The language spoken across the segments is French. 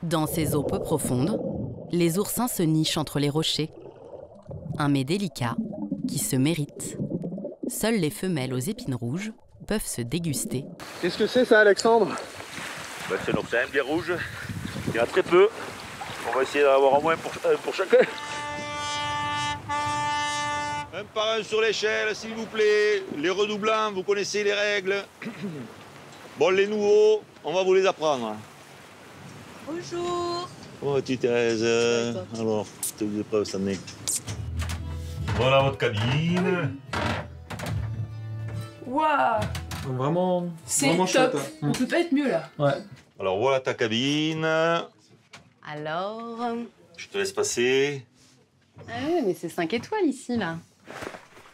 Dans ces eaux peu profondes, les oursins se nichent entre les rochers. Un mets délicat qui se mérite. Seules les femelles aux épines rouges peuvent se déguster. Qu'est-ce que c'est ça, Alexandre? C'est un oursin bien rouge. Il y en a très peu. On va essayer d'en avoir au moins pour chacun. Un par un sur l'échelle, s'il vous plaît. Les redoublants, vous connaissez les règles. Bon, les nouveaux, on va vous les apprendre. Bonjour. Oh, petite Thérèse. Alors, toutes les épreuves cette année. Voilà votre cabine. Waouh. Vraiment, C'est vraiment top. chouette. Hein. On peut pas être mieux là. Ouais. Alors, voilà ta cabine. Alors... Je te laisse passer. Ah ouais, mais c'est 5 étoiles ici, là.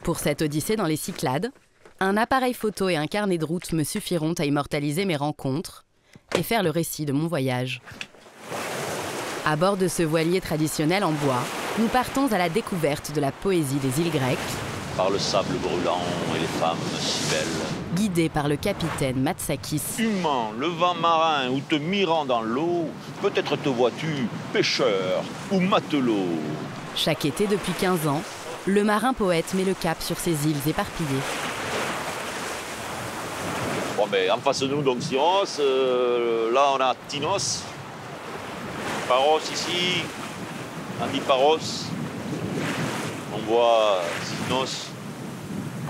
Pour cette odyssée dans les Cyclades, un appareil photo et un carnet de route me suffiront à immortaliser mes rencontres et faire le récit de mon voyage. À bord de ce voilier traditionnel en bois, nous partons à la découverte de la poésie des îles grecques, Par le sable brûlant et les femmes si belles. guidés par le capitaine Matsakis. Humant, le vent marin ou te mirant dans l'eau, peut-être te vois-tu pêcheur ou matelot. Chaque été depuis 15 ans, le marin poète met le cap sur ces îles éparpillées. Bon, ben, en face de nous, donc Syros, là on a Tinos, Paros ici, Antiparos, on voit Synos,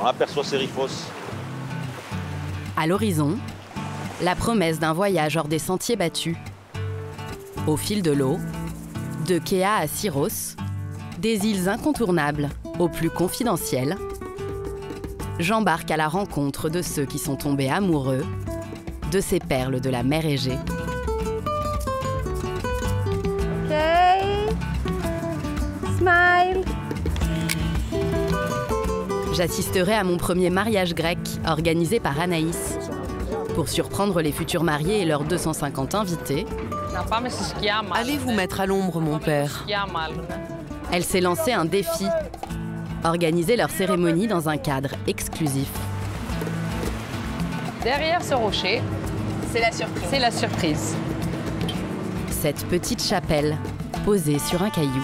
on aperçoit Sériphos. À l'horizon, la promesse d'un voyage hors des sentiers battus. Au fil de l'eau, de Kea à Syros, des îles incontournables aux plus confidentielles, j'embarque à la rencontre de ceux qui sont tombés amoureux de ces perles de la mer Égée. Ok. Smile. J'assisterai à mon premier mariage grec organisé par Anaïs. Pour surprendre les futurs mariés et leurs 250 invités, Allez vous mettre à l'ombre, mon père. elle s'est lancée un défi. Organiser leur cérémonie dans un cadre exclusif. Derrière ce rocher, C'est la surprise. c'est la surprise. Cette petite chapelle, posée sur un caillou.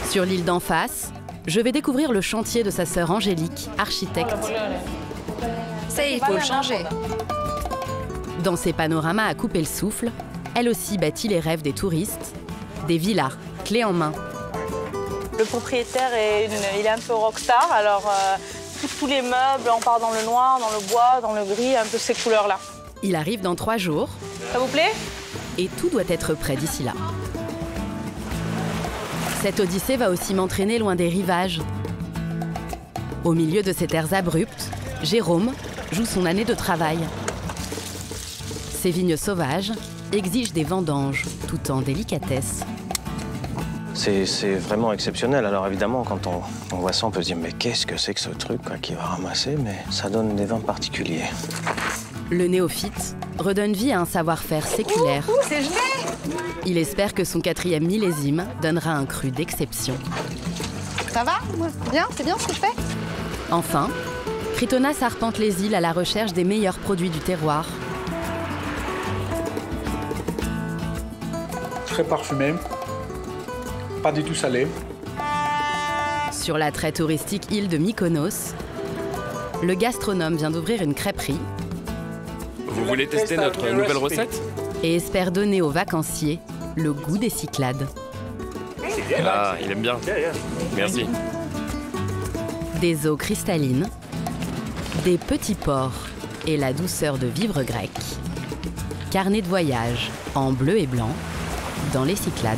Sur l'île d'en face, je vais découvrir le chantier de sa sœur Angélique, architecte. Ça y est, il faut le changer. Dans ses panoramas à couper le souffle, elle aussi bâtit les rêves des touristes, des villas, clés en main. Le propriétaire, il est un peu rockstar, alors tous les meubles, on part dans le noir, dans le bois, dans le gris, un peu ces couleurs-là. Il arrive dans 3 jours Ça vous plaît? et tout doit être prêt d'ici là. Cette odyssée va aussi m'entraîner loin des rivages. Au milieu de ces terres abruptes, Jérôme joue son année de travail. Ces vignes sauvages exigent des vendanges, tout en délicatesse. C'est vraiment exceptionnel. Alors évidemment, quand on voit ça, on peut se dire mais qu'est-ce que c'est que ce truc quoi, qu'il va ramasser? Mais ça donne des vins particuliers. Le néophyte redonne vie à un savoir-faire séculaire. C'est gelé. Il espère que son 4e millésime donnera un cru d'exception. Ça va? Bien, c'est bien ce que je fais? Enfin, Critona arpente les îles à la recherche des meilleurs produits du terroir. Très parfumé, pas du tout salé. Sur la très touristique île de Mykonos, le gastronome vient d'ouvrir une crêperie Vous voulez tester notre nouvelle recette? et espère donner aux vacanciers le goût des Cyclades. Ah, il aime bien. Merci. Des eaux cristallines, des petits ports et la douceur de vivre grec. Carnet de voyage en bleu et blanc dans les Cyclades.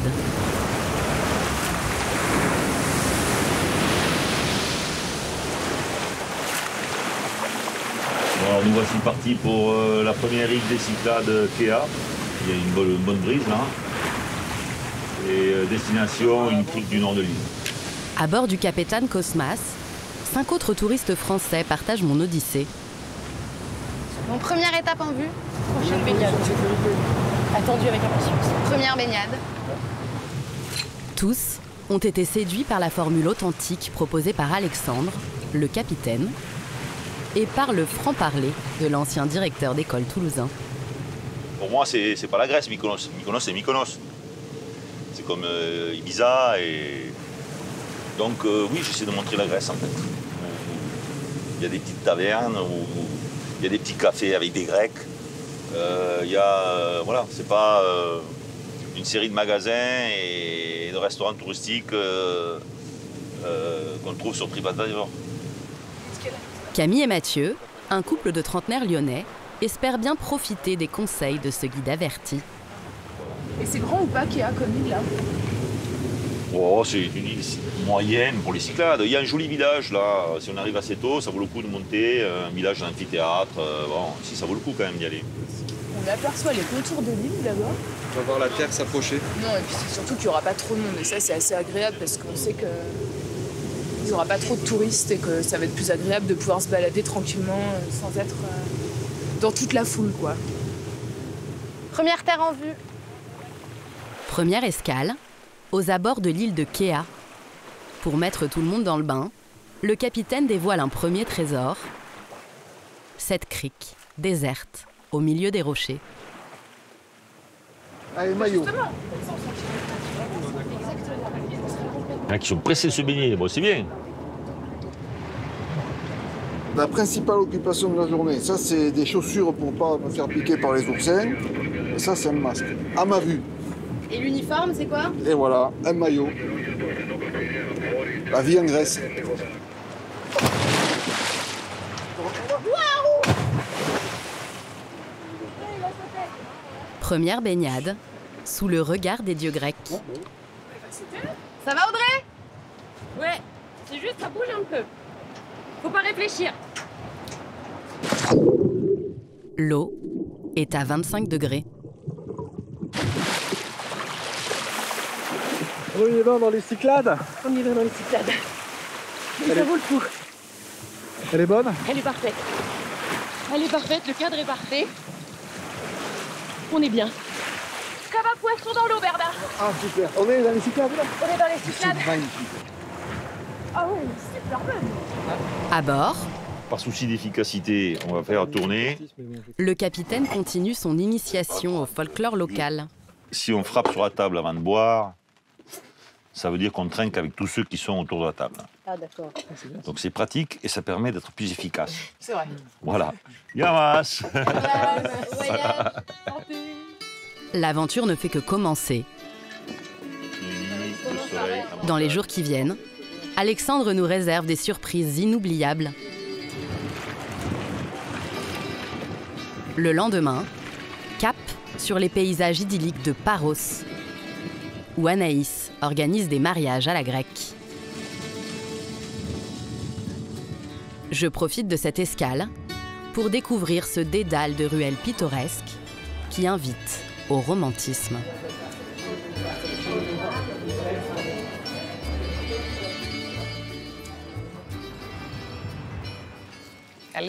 Alors nous voici partis pour la première île des Cyclades Kea. Il y a une bonne brise là. Et destination, une crique du nord de l'île. À bord du Capitaine Cosmas, 5 autres touristes français partagent mon odyssée. Bon, première étape en vue. Prochaine baignade. Attendu avec impatience. Première baignade. Tous ont été séduits par la formule authentique proposée par Alexandre, le capitaine, et par le franc-parler de l'ancien directeur d'école toulousain. Pour moi, c'est pas la Grèce, Mykonos. Mykonos, c'est Mykonos. C'est comme Ibiza. Et... Donc, oui, j'essaie de montrer la Grèce, en fait. Il y a des petites tavernes, il y a des petits cafés avec des Grecs. Voilà, c'est pas une série de magasins et de restaurants touristiques qu'on trouve sur TripAdvisor. Camille et Mathieu, un couple de trentenaires lyonnais, espèrent bien profiter des conseils de ce guide averti. Et c'est grand ou pas Kéa comme île là? Oh, c'est une île moyenne pour les Cyclades. Il y a un joli village là, si on arrive assez tôt, ça vaut le coup de monter. Un village d'amphithéâtre, bon, si ça vaut le coup quand même d'y aller. On aperçoit les contours de l'île là-bas. On va voir la terre s'approcher. Non, et puis c'est surtout qu'il n'y aura pas trop de monde. Et ça, c'est assez agréable parce qu'on sait qu'il n'y aura pas trop de touristes et que ça va être plus agréable de pouvoir se balader tranquillement sans être dans toute la foule, quoi. Première terre en vue. Première escale, aux abords de l'île de Kéa. Pour mettre tout le monde dans le bain, le capitaine dévoile un premier trésor. Cette crique, déserte, au milieu des rochers. Allez, maillot. Il y en a qui sont pressés de se baigner, bon, c'est bien. La principale occupation de la journée, ça c'est des chaussures pour ne pas me faire piquer par les oursins. Et ça c'est un masque, à ma vue. Et l'uniforme, c'est quoi? Et voilà, un maillot. La vie en Grèce. Première baignade, sous le regard des dieux grecs. Ça va Audrey? Ouais, c'est juste ça bouge un peu. Faut pas réfléchir. L'eau est à 25 degrés. On y va dans les Cyclades. On y va dans les Cyclades. Mais ça vaut le coup. Elle est bonne? Elle est parfaite. Elle est parfaite, le cadre est parfait. On est bien. Comme un poisson dans l'eau, Bernard. Ah super, on est dans les Cyclades là? On est dans les Cyclades. C'est magnifique. Ah ouais, c'est super bonne. À bord, Par souci d'efficacité, on va faire tourner. le capitaine continue son initiation au folklore local. Si on frappe sur la table avant de boire, ça veut dire qu'on trinque avec tous ceux qui sont autour de la table. Ah d'accord. Donc c'est pratique et ça permet d'être plus efficace. C'est vrai. Voilà. Yamas. L'aventure ne fait que commencer. Dans les jours qui viennent, Alexandre nous réserve des surprises inoubliables. Le lendemain, cap sur les paysages idylliques de Paros, où Anaïs organise des mariages à la grecque. Je profite de cette escale pour découvrir ce dédale de ruelles pittoresques qui invite au romantisme.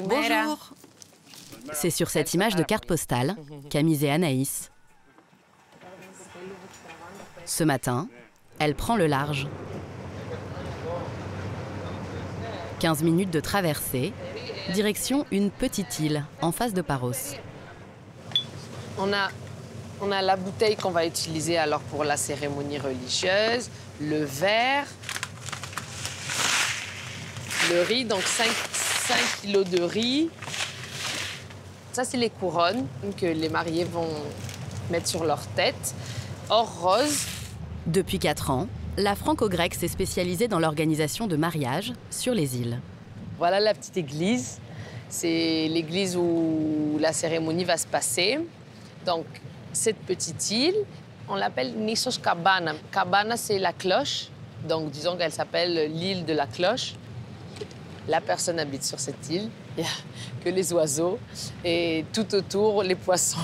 Bonjour. C'est sur cette image de carte postale qu'a misé Anaïs. Ce matin, elle prend le large. 15 minutes de traversée, direction une petite île en face de Paros. On a la bouteille qu'on va utiliser alors pour la cérémonie religieuse, le verre, le riz, donc 5 kilos de riz. Ça, c'est les couronnes que les mariés vont mettre sur leur tête, or rose. Depuis 4 ans, la franco-grecque s'est spécialisée dans l'organisation de mariages sur les îles. Voilà la petite église. C'est l'église où la cérémonie va se passer. Donc, cette petite île, on l'appelle Nissos Kabana. Kabana, c'est la cloche. Donc, disons qu'elle s'appelle l'île de la cloche. La personne habite sur cette île. Il n'y a que les oiseaux et tout autour, les poissons.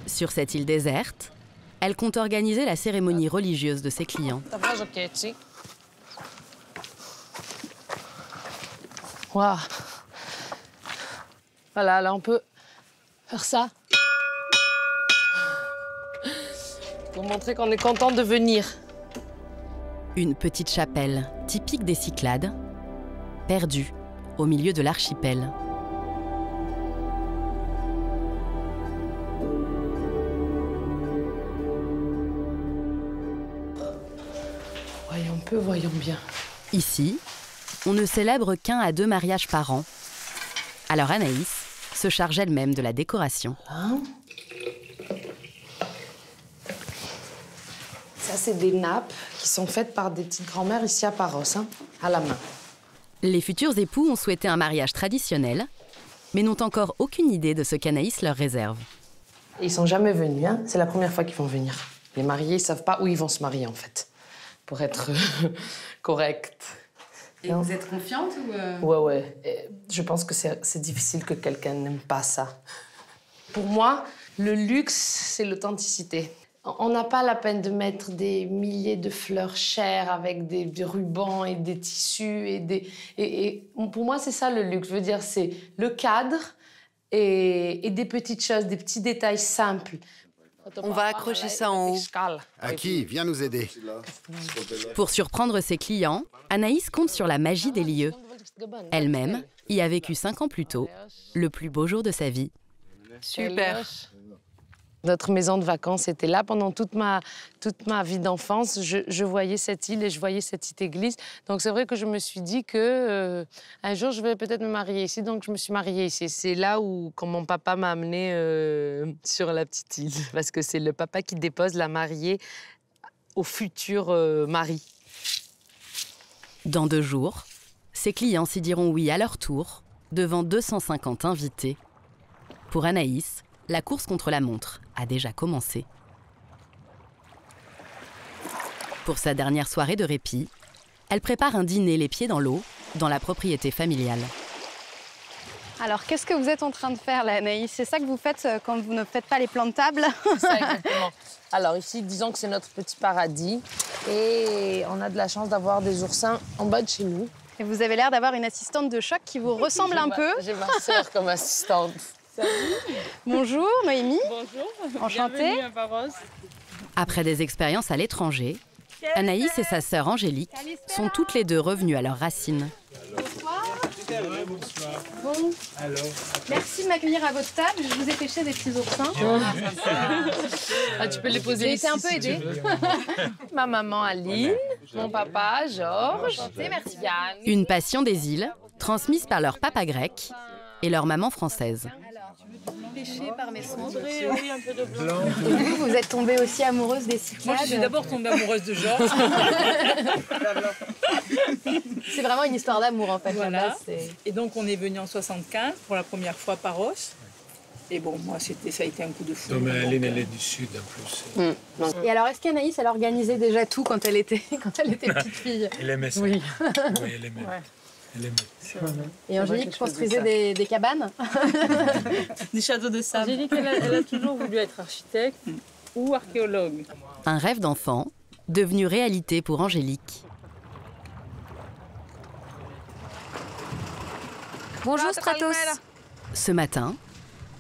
Sur cette île déserte, elle compte organiser la cérémonie religieuse de ses clients. Wow. Voilà, là, on peut faire ça. Pour montrer qu'on est content de venir. Une petite chapelle typique des Cyclades, perdue au milieu de l'archipel. Voyons peu, voyons bien. Ici, on ne célèbre qu'1 à 2 mariages par an. Alors Anaïs se charge elle-même de la décoration. Ça, c'est des nappes qui sont faites par des petites grand-mères ici à Paros, à la main. Les futurs époux ont souhaité un mariage traditionnel, mais n'ont encore aucune idée de ce qu'Anaïs leur réserve. Ils sont jamais venus, c'est la première fois qu'ils vont venir. Les mariés, ils savent pas où ils vont se marier, en fait, pour être correct. Et vous êtes confiante ou Ouais. Et je pense que c'est difficile que quelqu'un n'aime pas ça. Pour moi, le luxe, c'est l'authenticité. On n'a pas la peine de mettre des milliers de fleurs chères avec des rubans et des tissus. Et pour moi, c'est ça le luxe. Je veux dire, c'est le cadre et des petites choses, des petits détails simples. On va accrocher ça en haut. Aki, viens nous aider. Pour surprendre ses clients, Anaïs compte sur la magie des lieux. Elle-même y a vécu 5 ans plus tôt, le plus beau jour de sa vie. Super. Notre maison de vacances était là pendant toute ma vie d'enfance. Je voyais cette île et je voyais cette petite église. Donc c'est vrai que je me suis dit que un jour je vais peut-être me marier ici. Donc je me suis mariée ici. C'est là où quand mon papa m'a amenée sur la petite île, parce que c'est le papa qui dépose la mariée au futur mari. Dans 2 jours, ses clients s'y diront oui à leur tour, devant 250 invités. Pour Anaïs, la course contre la montre a déjà commencé. Pour sa dernière soirée de répit, elle prépare un dîner les pieds dans l'eau, dans la propriété familiale. Alors, qu'est-ce que vous êtes en train de faire là, Anaïs? C'est ça que vous faites quand vous ne faites pas les plans de table? C'est ça, exactement. Alors ici, disons que c'est notre petit paradis. Et on a de la chance d'avoir des oursins en bas de chez nous. Et vous avez l'air d'avoir une assistante de choc qui vous ressemble un peu. J'ai ma sœur comme assistante. Salut. Bonjour, Noémie. Bonjour. Enchantée. Bienvenue à Paros. Après des expériences à l'étranger, Anaïs et sa sœur Angélique sont toutes les deux revenues à leurs racines. Bon. Merci de m'accueillir à votre table. Je vous ai pêché des petits oursins. Tu peux les poser J'ai ici. été un peu si aidée. tu veux. Ma maman Aline, mon papa Georges, merci. Yann. Une passion des îles, transmise par leur papa grec et leur maman française. Pêché par mes cendres. Oui, un peu de blanc. Et vous êtes tombée aussi amoureuse des Cyclades. Moi, je suis d'abord tombée amoureuse de Georges. C'est vraiment une histoire d'amour, en fait. Voilà. Et donc, on est venu en 75 pour la première fois à Paros. Et bon, moi, ça a été un coup de fou. Non, mais Aline, elle est du Sud, en plus. Et alors, est-ce qu'Anaïs, elle organisait déjà tout quand elle était petite fille? Elle aimait ça. Oui. Oui, elle aimait. Ouais. Elle aimait. Et Angélique construisait des cabanes? Des châteaux de sable. Angélique, elle a toujours voulu être architecte ou archéologue. Un rêve d'enfant, devenu réalité pour Angélique. Bonjour Stratos. Ce matin,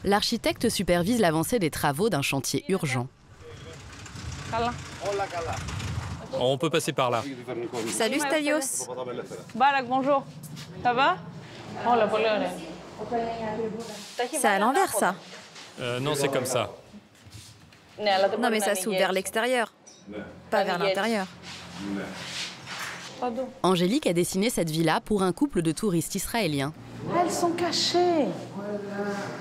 l'architecte supervise l'avancée des travaux d'un chantier urgent. On peut passer par là. Salut Stelios. Balak, bonjour. Ça va? Oh, la poleur. C'est à l'envers ça. Non, c'est comme ça. Non mais ça s'ouvre vers l'extérieur, pas vers l'intérieur. Angélique a dessiné cette villa pour un couple de touristes israéliens. Elles sont cachées.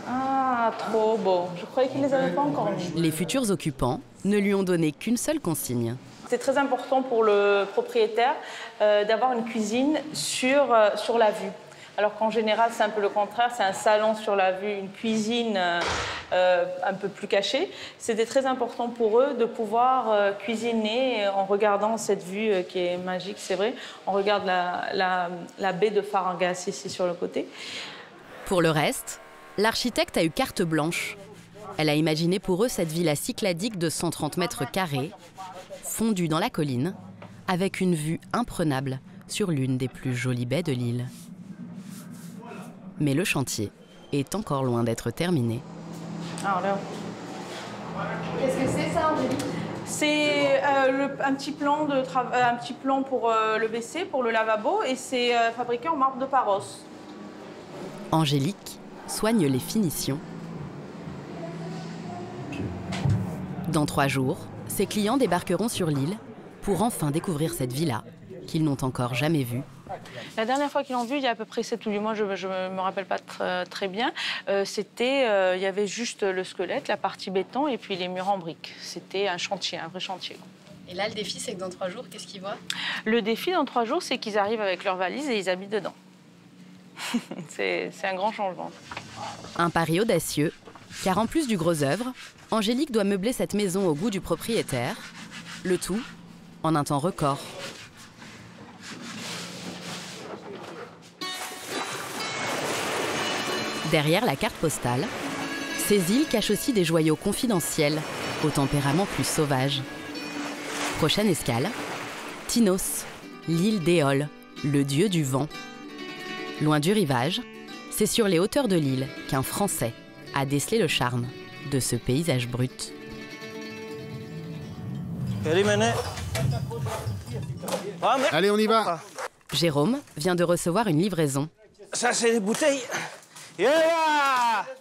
Ah, trop beau. Je croyais qu'ils les avaient pas encore mis. Les futurs occupants ne lui ont donné qu'une seule consigne. C'est très important pour le propriétaire d'avoir une cuisine sur la vue. Alors qu'en général, c'est un peu le contraire, c'est un salon sur la vue, une cuisine un peu plus cachée. C'était très important pour eux de pouvoir cuisiner en regardant cette vue qui est magique, c'est vrai. On regarde la baie de Farangas ici sur le côté. Pour le reste, l'architecte a eu carte blanche. Elle a imaginé pour eux cette villa cycladique de 130 mètres carrés, fondue dans la colline, avec une vue imprenable sur l'une des plus jolies baies de l'île. Mais le chantier est encore loin d'être terminé. Qu'est-ce que c'est ça, Angélique? C'est un petit plan pour le WC, pour le lavabo, et c'est fabriqué en marbre de Paros. Angélique soigne les finitions. Dans 3 jours, ses clients débarqueront sur l'île pour enfin découvrir cette villa qu'ils n'ont encore jamais vue. La dernière fois qu'ils l'ont vue, il y a à peu près 7 ou 8 mois, je ne me rappelle pas très bien, il y avait juste le squelette, la partie béton et puis les murs en briques. C'était un chantier, un vrai chantier. Et là, le défi, c'est que dans 3 jours, qu'est-ce qu'ils voient? Le défi, dans 3 jours, c'est qu'ils arrivent avec leurs valises et ils habitent dedans. C'est un grand changement. Un pari audacieux, car en plus du gros œuvre, Angélique doit meubler cette maison au goût du propriétaire, le tout en un temps record. Derrière la carte postale, ces îles cachent aussi des joyaux confidentiels, au tempérament plus sauvage. Prochaine escale, Tinos, l'île d'Éole, le dieu du vent. Loin du rivage, c'est sur les hauteurs de l'île qu'un Français a décelé le charme de ce paysage brut. Allez, on y va. Jérôme vient de recevoir une livraison. Ça, c'est les bouteilles.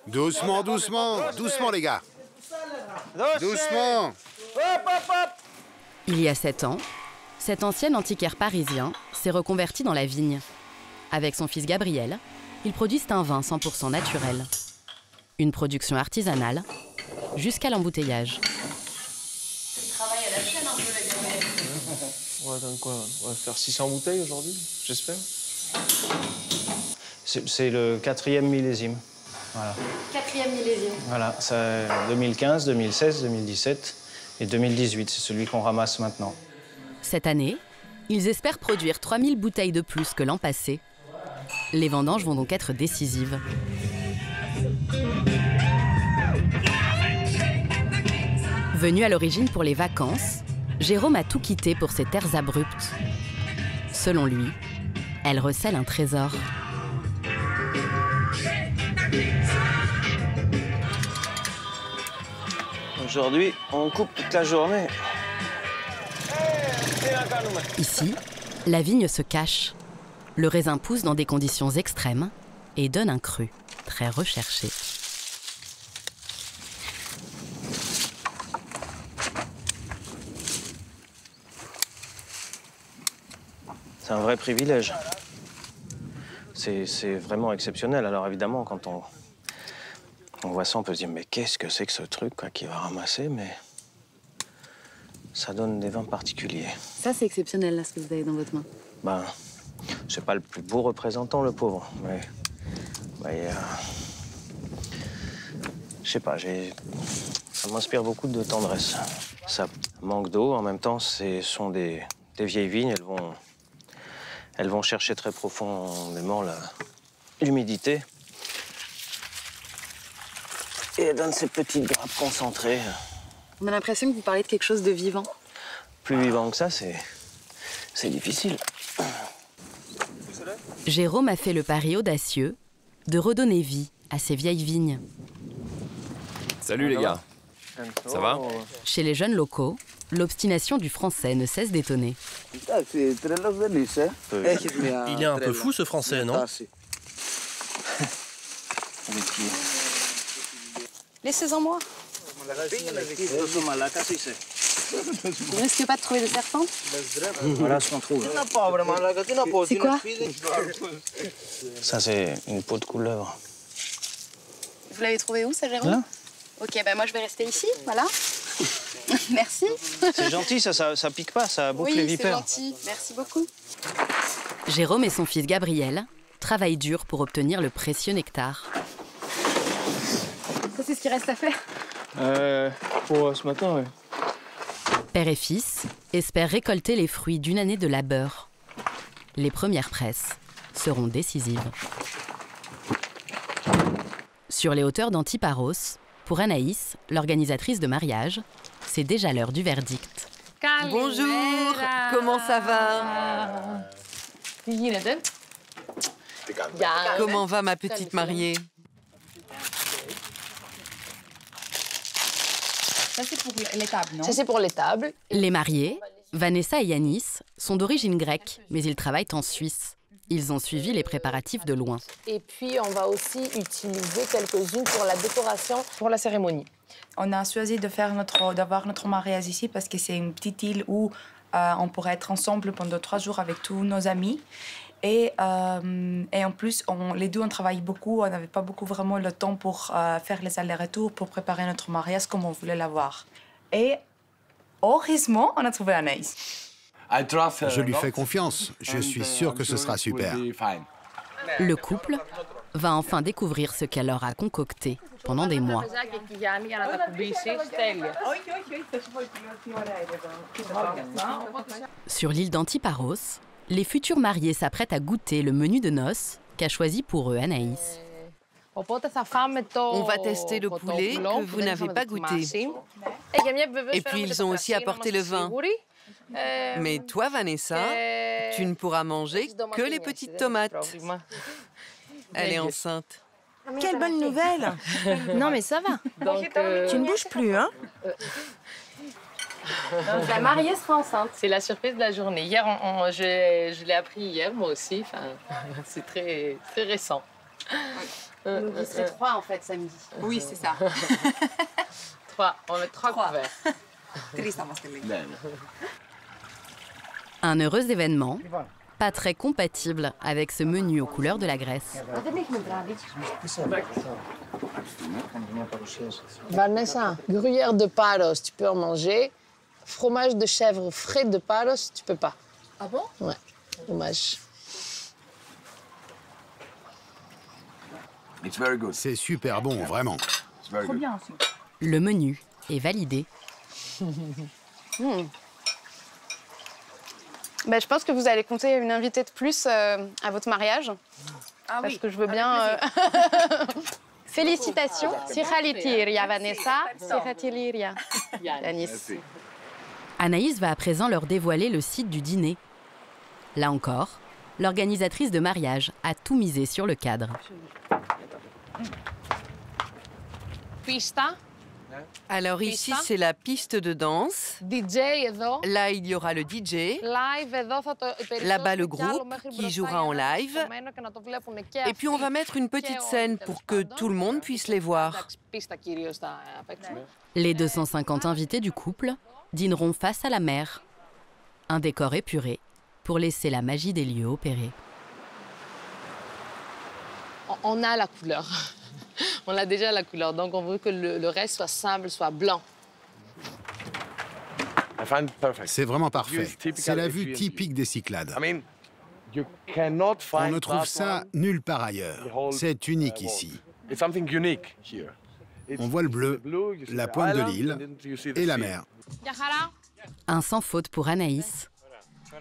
Doucement, doucement, doucement, les gars. Doucement. Il y a 7 ans, cet ancien antiquaire parisien s'est reconverti dans la vigne. Avec son fils Gabriel, ils produisent un vin 100% naturel. Une production artisanale jusqu'à l'embouteillage. Tu travailles à la chaîne un peu, la Gabriel. On va faire 600 bouteilles aujourd'hui, j'espère. C'est le 4e millésime. Voilà. 4e millésime. Voilà, c'est 2015, 2016, 2017 et 2018. C'est celui qu'on ramasse maintenant. Cette année, ils espèrent produire 3000 bouteilles de plus que l'an passé. Les vendanges vont donc être décisives. Venu à l'origine pour les vacances, Jérôme a tout quitté pour ces terres abruptes. Selon lui, elles recèlent un trésor. Aujourd'hui, on coupe toute la journée. Ici, la vigne se cache. Le raisin pousse dans des conditions extrêmes et donne un cru très recherché. C'est un vrai privilège. C'est vraiment exceptionnel. Alors évidemment, quand on voit ça, on peut se dire mais qu'est-ce que c'est que ce truc qu'il va ramasser, mais ça donne des vins particuliers. Ça, c'est exceptionnel, là, ce que vous avez dans votre main. Ben, c'est pas le plus beau représentant, le pauvre, mais je sais pas, ça m'inspire beaucoup de tendresse. Ça manque d'eau, en même temps, ce sont des vieilles vignes, elles vont chercher très profondément l'humidité. Et elles donnent ces petites grappes concentrées. On a l'impression que vous parlez de quelque chose de vivant. Plus vivant que ça, c'est difficile. Jérôme a fait le pari audacieux de redonner vie à ces vieilles vignes. Salut les gars. Ça va? Chez les jeunes locaux, l'obstination du Français ne cesse d'étonner. Il est un peu fou, ce Français, non? Laissez-en moi. Vous risquez pas de trouver de serpents? Voilà ce qu'on trouve. C'est quoi? Ça, c'est une peau de couleuvre. Vous l'avez trouvé où, ça, Jérôme? Hein? Ok, ben moi je vais rester ici, voilà. Merci. C'est gentil, ça pique pas, ça bouffe les vipères. Oui, c'est gentil. Merci beaucoup. Jérôme et son fils Gabriel travaillent dur pour obtenir le précieux nectar. Ça, c'est ce qu'il reste à faire? Pour ce matin, oui. Père et fils espèrent récolter les fruits d'une année de labeur. Les premières presses seront décisives. Sur les hauteurs d'Antiparos, pour Anaïs, l'organisatrice de mariage, c'est déjà l'heure du verdict. Bonjour, comment ça va? Comment va ma petite mariée? Ça, c'est pour l'étable, non? Ça, c'est pour l'étable. Les mariés, Vanessa et Yanis, sont d'origine grecque, mais ils travaillent en Suisse. Ils ont suivi les préparatifs de loin. Et puis, on va aussi utiliser quelques-unes pour la décoration, pour la cérémonie. On a choisi d'avoir notre mariage ici parce que c'est une petite île où on pourrait être ensemble pendant 3 jours avec tous nos amis. Et en plus, les deux, on travaille beaucoup. On n'avait pas beaucoup vraiment le temps pour faire les allers-retours, pour préparer notre mariage comme on voulait l'avoir. Et heureusement, on a trouvé Anaïs. Je lui fais confiance. Je suis sûr que ce sera super. Le couple va enfin découvrir ce qu'elle leur a concocté pendant des mois. Sur l'île d'Antiparos, les futurs mariés s'apprêtent à goûter le menu de noces qu'a choisi pour eux Anaïs. On va tester le poulet que vous n'avez pas goûté. Et puis ils ont aussi apporté le vin. Mais toi, Vanessa, tu ne pourras manger que les petites tomates. Elle est enceinte. Quelle bonne nouvelle! Non mais ça va. Tu ne bouges plus, hein? Donc, la mariée sera enceinte. C'est la surprise de la journée. Hier, je l'ai appris hier, moi aussi. Enfin, c'est très, très récent. Donc, il serait 3 en fait samedi. Oui, c'est ça. 3. On met 3 couverts. Un heureux événement, pas très compatible avec ce menu aux couleurs de la Grèce. Vanessa, gruyère de Paros, tu peux en manger. Fromage de chèvre frais de Paros, tu peux pas. Ah bon? Ouais, dommage. C'est super bon, vraiment. Trop bien aussi. Le menu est validé. Ben, je pense que vous allez compter une invitée de plus à votre mariage. Ah parce que je veux bien... Félicitations. Sirhalitiria, Vanessa. Sirhalitiria, Yanis. Anaïs va à présent leur dévoiler le site du dîner. Là encore, l'organisatrice de mariage a tout misé sur le cadre. Pista. Alors ici, c'est la piste de danse. Là, il y aura le DJ. Là-bas, le groupe qui jouera en live. Et puis, on va mettre une petite scène pour que tout le monde puisse les voir. Les 250 invités du couple dîneront face à la mer. Un décor épuré pour laisser la magie des lieux opérer. On a la couleur. On a déjà la couleur, donc on veut que le reste soit simple, soit blanc. C'est vraiment parfait. C'est la vue typique des Cyclades. On ne trouve ça nulle part ailleurs. C'est unique ici. On voit le bleu, la pointe de l'île et la mer. Un sans faute pour Anaïs,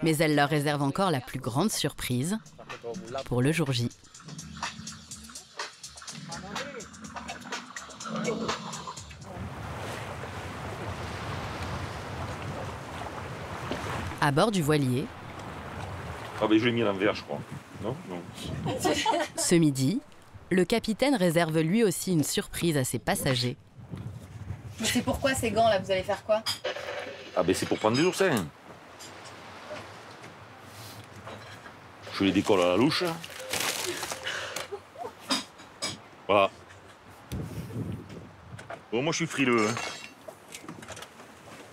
mais elle leur réserve encore la plus grande surprise pour le jour J. À bord du voilier. Ah ben je l'ai mis à l'envers, je crois. Non, non. Ce midi, le capitaine réserve lui aussi une surprise à ses passagers. Mais c'est pourquoi ces gants là, vous allez faire quoi? Ah ben c'est pour prendre des oursins. Je les décolle à la louche. Voilà. Bon, moi je suis frileux.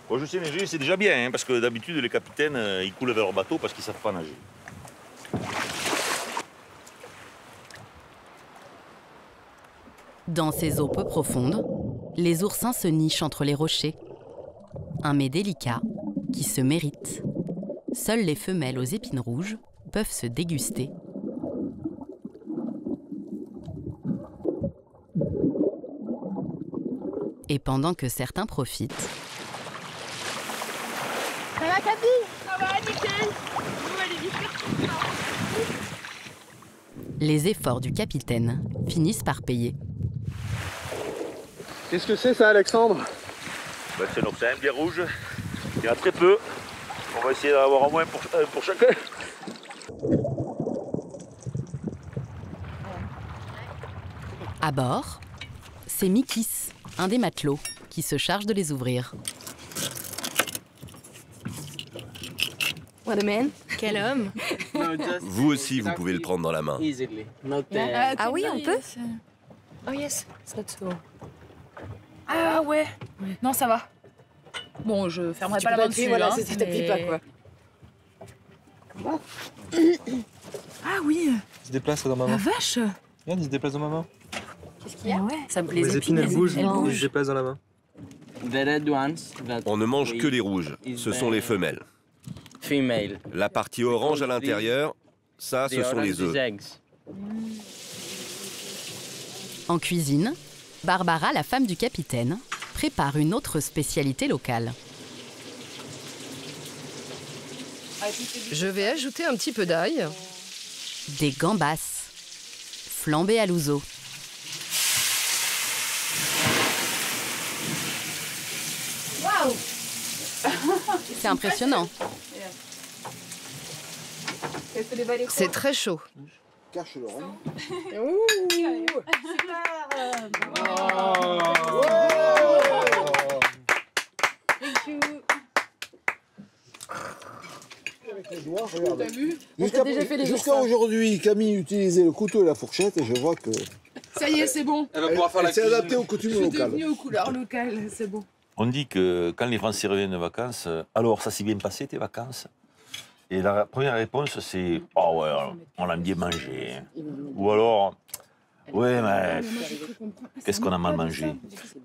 Bon, je sais nager, c'est déjà bien, hein, parce que d'habitude les capitaines, ils coulent vers leur bateau parce qu'ils savent pas nager. Dans ces eaux peu profondes, les oursins se nichent entre les rochers. Un mets délicat qui se mérite. Seules les femelles aux épines rouges peuvent se déguster. Et pendant que certains profitent, Ça va, Cathy? Ça va, nickel. les efforts du capitaine finissent par payer. Qu'est-ce que c'est ça, Alexandre? Ben, c'est un oursin bien rouge. Il y en a très peu. On va essayer d'en avoir au moins pour chacun. À bord, c'est Mikis, un des matelots, qui se charge de les ouvrir. What a man. Quel homme. Vous aussi, vous pouvez le prendre dans la main. Ah oui, on peut? Oh yes, that's all. Ah ouais. Non, ça va. Bon, je fermerai pas la main dessus, voilà, ça t'appuie pas, quoi. Ah oui. Il se déplace dans ma main. La vache. Regarde, il se déplace dans ma main. Qu'est-ce qu'il y a? Ça me plaît. Les épines, elles bougent. Il se déplace dans la main. On ne mange que les rouges. Ce sont les femelles. La partie orange à l'intérieur, ça, ce sont les œufs. En cuisine, Barbara, la femme du capitaine, prépare une autre spécialité locale. Je vais ajouter un petit peu d'ail. Des gambas, flambées à l'ouzo. Waouh! C'est impressionnant. C'est très chaud. Cache le rhum. Avec les doigts, regarde. Jusqu'à aujourd'hui, Camille utilisait le couteau et la fourchette et je vois que... Ça y est, c'est bon. Elle va pouvoir faire la cuisine. C'est adapté aux coutumes locales. Je suis devenue aux couleurs locales, c'est bon. On dit que quand les Français reviennent de vacances, alors ça s'est bien passé tes vacances? Et la première réponse c'est « Oh ouais, on a bien mangé ». Ou alors « Ouais, mais qu'est-ce qu'on a mal mangé ?»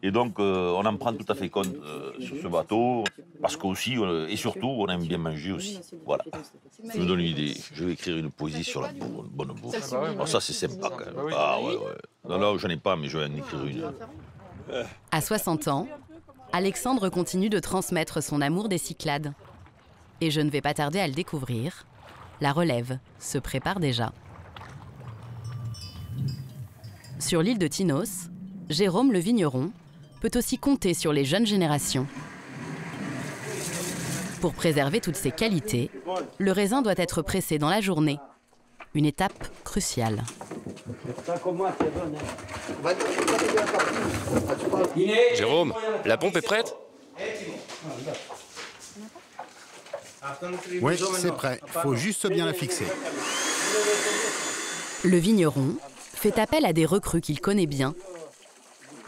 Et donc on en prend tout à fait compte sur ce bateau, parce qu'aussi, et surtout, on aime bien manger aussi. Voilà. Je me donne une idée. Je vais écrire une poésie sur la bonne bouffe. Alors ça, c'est sympa quand même. Ah ouais, ouais. Non, là, j'en ai pas, mais je vais en écrire une. À 60 ans, Alexandre continue de transmettre son amour des Cyclades. Et je ne vais pas tarder à le découvrir. La relève se prépare déjà. Sur l'île de Tinos, Jérôme le vigneron peut aussi compter sur les jeunes générations. Pour préserver toutes ses qualités, le raisin doit être pressé dans la journée. Une étape cruciale. Jérôme, la pompe est prête? Oui, c'est prêt. Faut juste bien la fixer. Le vigneron fait appel à des recrues qu'il connaît bien.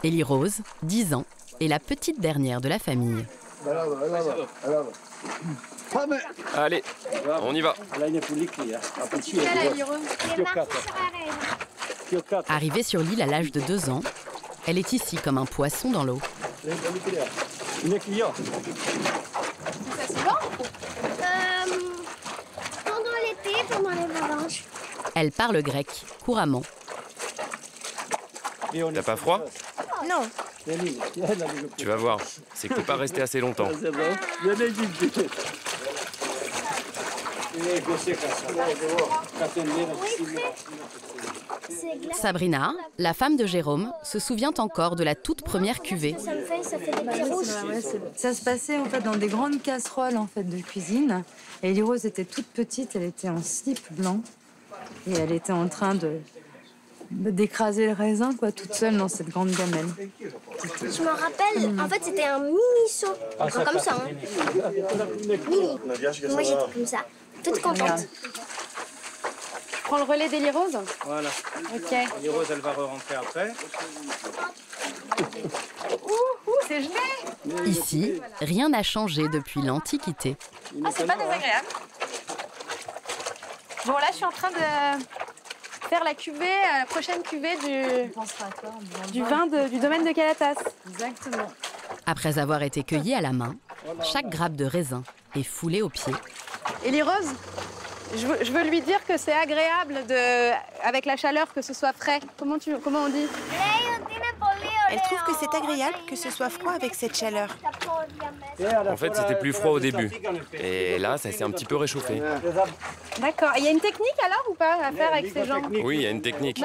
Élie Rose, 10 ans, est la petite dernière de la famille. Allez, on y va. Arrivée sur l'île à l'âge de 2 ans, elle est ici comme un poisson dans l'eau. Ça c'est bon? Pendant l'été, pendant les vacances. Elle parle grec couramment. T'as pas froid? Non. Tu vas voir, c'est que t'es pas resté assez longtemps. Sabrina, la femme de Jérôme, se souvient encore de la toute première cuvée. Ça fait des petits rouges. Ça se passait en fait dans des grandes casseroles en fait de cuisine. Et Élie Rose était toute petite, elle était en slip blanc et elle était en train d'écraser le raisin quoi, toute seule dans cette grande gamelle. Je me rappelle, en fait c'était un mini seau, comme ça. Hein. Mini. Moi j'étais comme ça, toute contente. Je prends le relais d'Élie Rose. Voilà. Ok. Élie Rose, elle va re-rentrer après. C'est gelé. Ici, rien n'a changé depuis l'Antiquité. Ah, c'est pas désagréable. Bon, là, je suis en train de faire la prochaine cuvée du vin du domaine de Calatas. Exactement. Après avoir été cueillie à la main, chaque grappe de raisin est foulée au pied. Élie Rose, je veux lui dire que c'est agréable avec la chaleur que ce soit frais. Comment on dit? Elle trouve que c'est agréable que ce soit froid avec cette chaleur. En fait, c'était plus froid au début. Et là, ça s'est un petit peu réchauffé. D'accord. Il y a une technique alors ou pas à faire avec ces jambes? Oui, il y a une technique.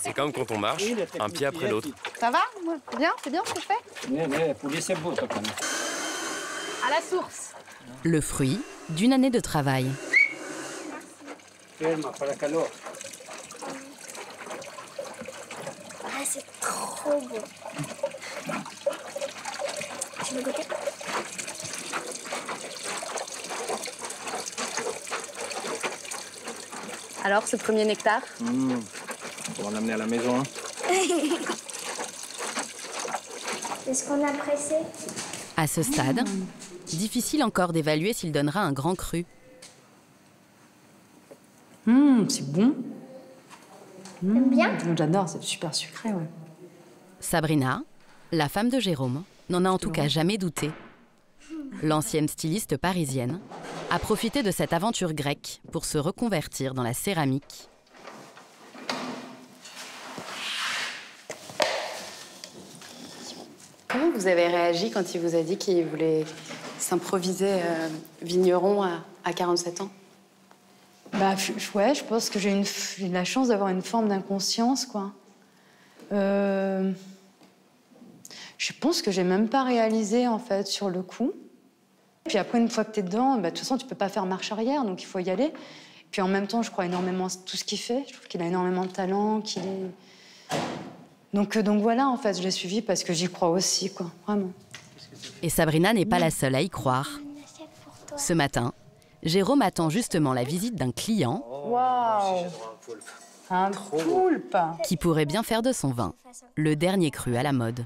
C'est comme quand on marche, un pied après l'autre. Ça va? C'est bien ce que je fais? À la source. Le fruit d'une année de travail. Ah, c'est trop beau. Tu veux goûter? Alors, ce premier nectar? On va l'amener à la maison. Hein. Est-ce qu'on a pressé? À ce stade, difficile encore d'évaluer s'il donnera un grand cru. C'est bon. T'aimes bien? J'adore, c'est super sucré, ouais. Sabrina, la femme de Jérôme, n'en a en tout cas jamais douté. L'ancienne styliste parisienne a profité de cette aventure grecque pour se reconvertir dans la céramique. Comment vous avez réagi quand il vous a dit qu'il voulait s'improviser vigneron à 47 ans? Bah ouais, je pense que j'ai de la chance d'avoir une forme d'inconscience, quoi. Je pense que j'ai même pas réalisé, en fait, sur le coup. Puis après, une fois que t'es dedans, bah, de toute façon, tu peux pas faire marche arrière, donc il faut y aller. Puis en même temps, je crois énormément à tout ce qu'il fait. Je trouve qu'il a énormément de talent, qu'il est... Donc voilà, en fait, je l'ai suivi parce que j'y crois aussi, quoi, vraiment. Et Sabrina n'est pas la seule à y croire. Ce matin, Jérôme attend justement la visite d'un client Waouh! Un poulpe! Qui pourrait bien faire de son vin le dernier cru à la mode.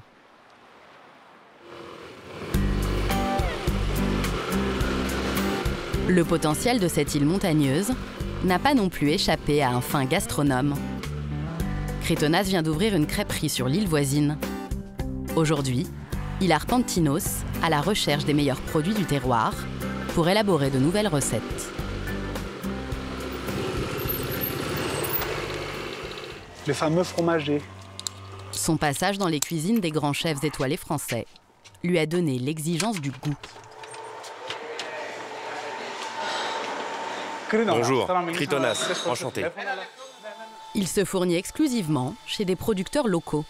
Le potentiel de cette île montagneuse n'a pas non plus échappé à un fin gastronome. Kritonas vient d'ouvrir une crêperie sur l'île voisine. Aujourd'hui, il arpente Tinos à la recherche des meilleurs produits du terroir pour élaborer de nouvelles recettes. Les fameux fromagers. Son passage dans les cuisines des grands chefs étoilés français lui a donné l'exigence du goût. Bonjour, Kritonas, enchanté. Il se fournit exclusivement chez des producteurs locaux.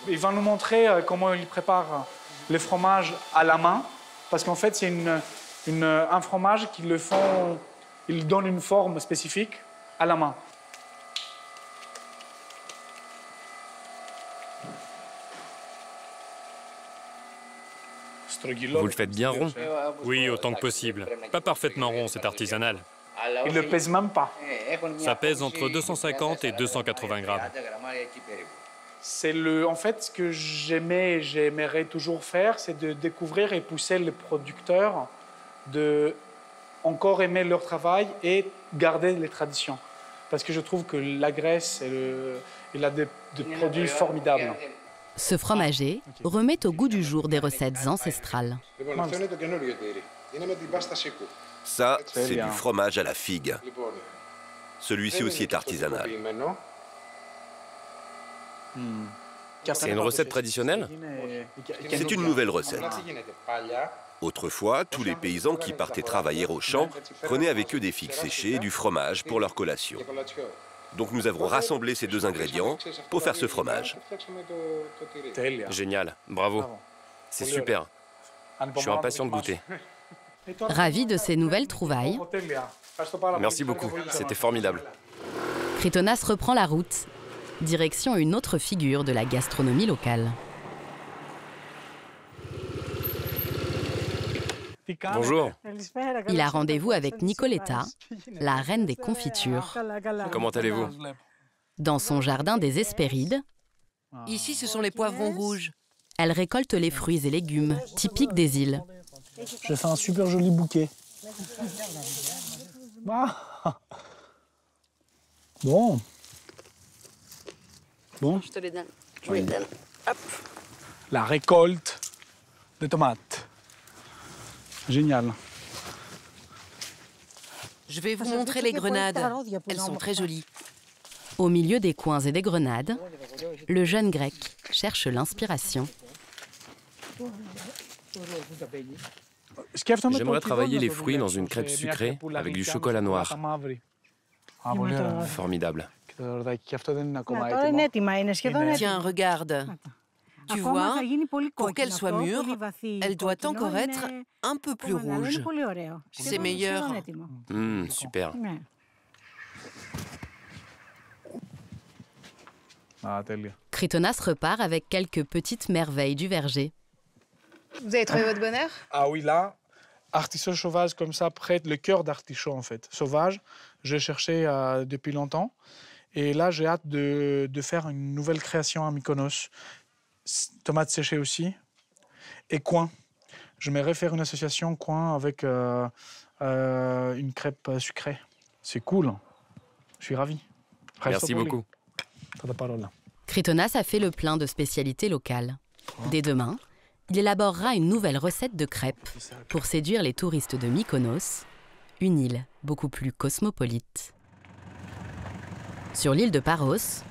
Il va nous montrer comment il prépare les fromages à la main, parce qu'en fait, c'est un fromage il donne une forme spécifique à la main. Vous le faites bien rond? Oui, autant que possible. Pas parfaitement rond, c'est artisanal. Il ne pèse même pas. Ça pèse entre 250 et 280 grammes. C'est en fait, ce que j'aimerais toujours faire, c'est de découvrir et pousser les producteurs de encore aimer leur travail et garder les traditions. Parce que je trouve que la Grèce, il a des produits formidables. Ce fromager remet au goût du jour des recettes ancestrales. Ça, c'est du fromage à la figue. Celui-ci aussi est artisanal. C'est une recette traditionnelle? C'est une nouvelle recette. Autrefois, tous les paysans qui partaient travailler au champ prenaient avec eux des figues séchées et du fromage pour leur collation. Donc nous avons rassemblé ces deux ingrédients pour faire ce fromage. Génial, bravo. C'est super. Je suis impatient de goûter. Ravi de ces nouvelles trouvailles. Merci beaucoup, c'était formidable. Kritonas reprend la route, direction une autre figure de la gastronomie locale. Bonjour. Il a rendez-vous avec Nicoletta, la reine des confitures. Comment allez-vous? Dans son jardin des Hespérides, ici, ce sont les poivrons rouges. Elle récolte les fruits et légumes typiques des îles. Je fais un super joli bouquet. Bon. Bon. Je te les donne. Hop. La récolte de tomates. Génial. Je vais vous montrer les grenades. Elles sont très jolies. Au milieu des coins et des grenades, le jeune grec cherche l'inspiration. J'aimerais travailler les fruits dans une crêpe sucrée avec du chocolat noir. Formidable. Tiens, regarde. Tu vois, pour qu'elle soit mûre, elle doit encore être un peu plus rouge. C'est meilleur. Super. Kritonas repart avec quelques petites merveilles du verger. Vous avez trouvé votre bonheur? Ah oui, là, artichaut sauvage comme ça, près le cœur d'artichaut en fait, sauvage. Je cherchais depuis longtemps. Et là, j'ai hâte de faire une nouvelle création à Mykonos. Tomates séchées aussi. Et coin. J'aimerais faire une association coin avec une crêpe sucrée. C'est cool. Je suis ravi. Merci beaucoup. Kritonas a fait le plein de spécialités locales. Dès demain, il élaborera une nouvelle recette de crêpes pour séduire les touristes de Mykonos, une île beaucoup plus cosmopolite. Sur l'île de Paros,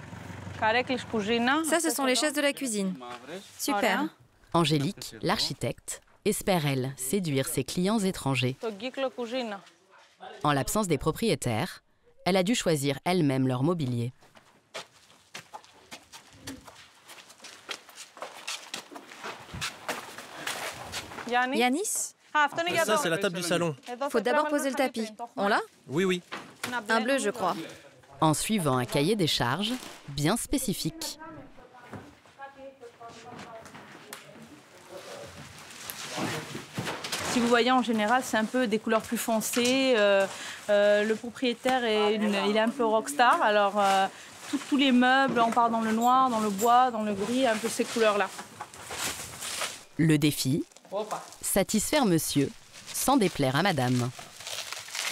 Ça, ce sont les chaises de la cuisine. Super. Angélique, l'architecte, espère, elle, séduire ses clients étrangers. En l'absence des propriétaires, elle a dû choisir elle-même leur mobilier. Yanis? Ça, c'est la table du salon. Faut d'abord poser le tapis. On l'a? Oui, oui. Un bleu, je crois. En suivant un cahier des charges bien spécifique. Si vous voyez, en général, c'est un peu des couleurs plus foncées. Le propriétaire, il est un peu rockstar. Alors, tous les meubles, on part dans le noir, dans le bois, dans le gris, un peu ces couleurs-là. Le défi, satisfaire monsieur, sans déplaire à madame.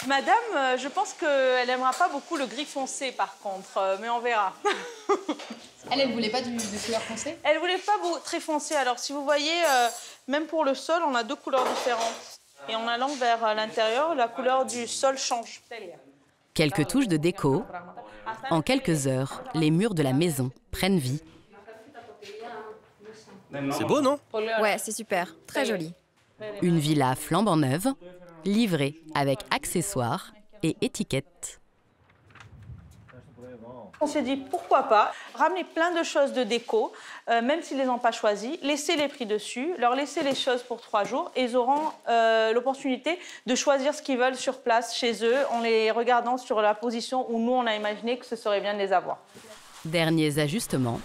Madame, je pense qu'elle n'aimera pas beaucoup le gris foncé, par contre, mais on verra. Elle voulait pas de couleur foncée? Elle voulait pas très foncé. Alors, si vous voyez, même pour le sol, on a deux couleurs différentes. Et en allant vers l'intérieur, la couleur du sol change. Quelques touches de déco. En quelques heures, les murs de la maison prennent vie. C'est beau, non? Ouais, c'est super. Très joli. Une villa flambant neuve, livrée avec accessoires et étiquettes. On s'est dit, pourquoi pas, ramener plein de choses de déco, même s'ils ne les ont pas choisies, laisser les prix dessus, leur laisser les choses pour 3 jours, et ils auront l'opportunité de choisir ce qu'ils veulent sur place, chez eux, en les regardant sur la position où nous, on a imaginé que ce serait bien de les avoir. Derniers ajustements.